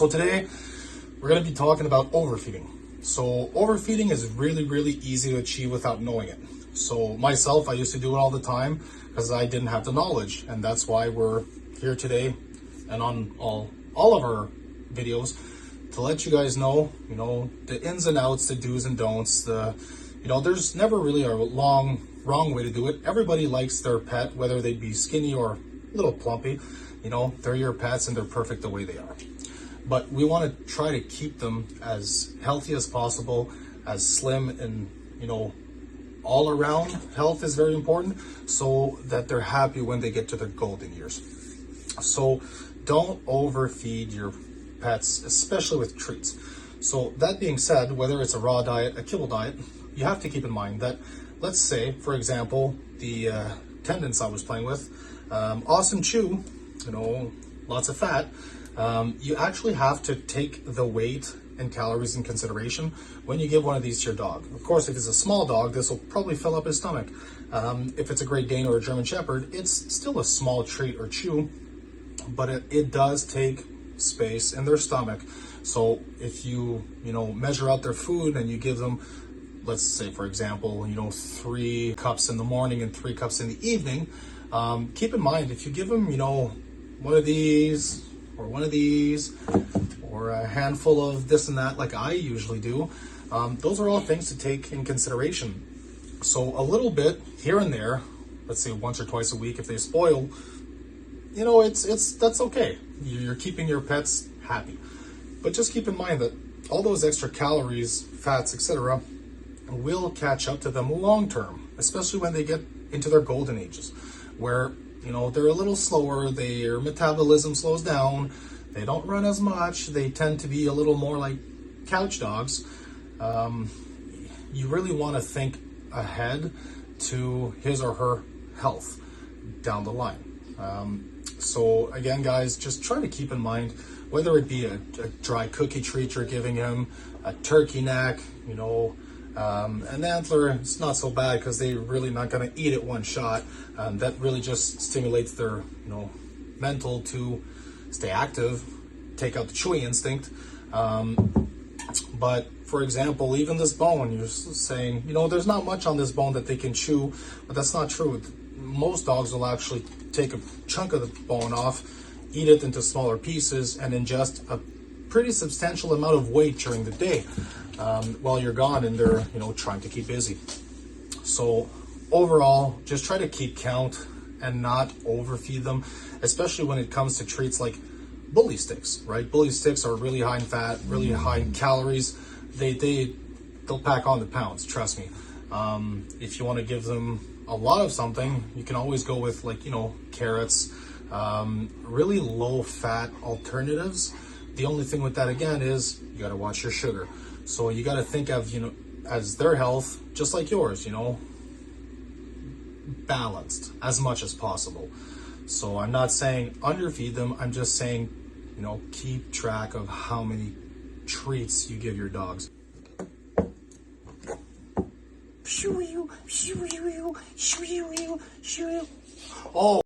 So today we're going to be talking about overfeeding. So overfeeding is really, really easy to achieve without knowing it. So myself, I used to do it all the time because I didn't have the knowledge, and that's why we're here today and on all of our videos to let you guys know, the ins and outs, the do's and don'ts. There's never really a wrong way to do it. Everybody likes their pet, whether they be skinny or a little plumpy. They're your pets and they're perfect the way they are. But we want to try to keep them as healthy as possible, as slim, and all around health is very important, so that they're happy when they get to their golden years. So don't overfeed your pets, especially with treats. So that being said, whether it's a raw diet, a kibble diet, you have to keep in mind that, let's say, for example, the tendons I was playing with, awesome chew, lots of fat, you actually have to take the weight and calories in consideration when you give one of these to your dog. Of course, if it's a small dog, this will probably fill up his stomach. If it's a Great Dane or a German Shepherd, it's still a small treat or chew, but it does take space in their stomach. So if you measure out their food and you give them, let's say, for example, 3 cups in the morning and 3 cups in the evening, keep in mind, if you give them, one of these or one of these or a handful of this and that, like I usually do, those are all things to take in consideration. So a little bit here and there, let's say once or twice a week, if they spoil, that's okay. You're keeping your pets happy. But just keep in mind that all those extra calories, fats, etc., will catch up to them long term, especially when they get into their golden ages, where they're a little slower, their metabolism slows down, they don't run as much, they tend to be a little more like couch dogs. You really want to think ahead to his or her health down the line. So again, guys, just try to keep in mind, whether it be a dry cookie treat you're giving him, a turkey neck, an antler, it's not so bad because they're really not going to eat it one shot. That really just stimulates their, mental to stay active, take out the chewy instinct. But for example, even this bone, you're saying, there's not much on this bone that they can chew, but that's not true. Most dogs will actually take a chunk of the bone off, eat it into smaller pieces, and ingest a pretty substantial amount of weight during the day while you're gone and they're trying to keep busy. So overall, just try to keep count and not overfeed them, especially when it comes to treats like bully sticks, right? Bully sticks are really high in fat, really high in calories. They'll pack on the pounds, trust me. If you want to give them a lot of something, you can always go with carrots, really low fat alternatives. The only thing with that, again, is you got to watch your sugar. So you got to think of, as their health, just like yours, balanced as much as possible. So I'm not saying underfeed them. I'm just saying, keep track of how many treats you give your dogs. Oh,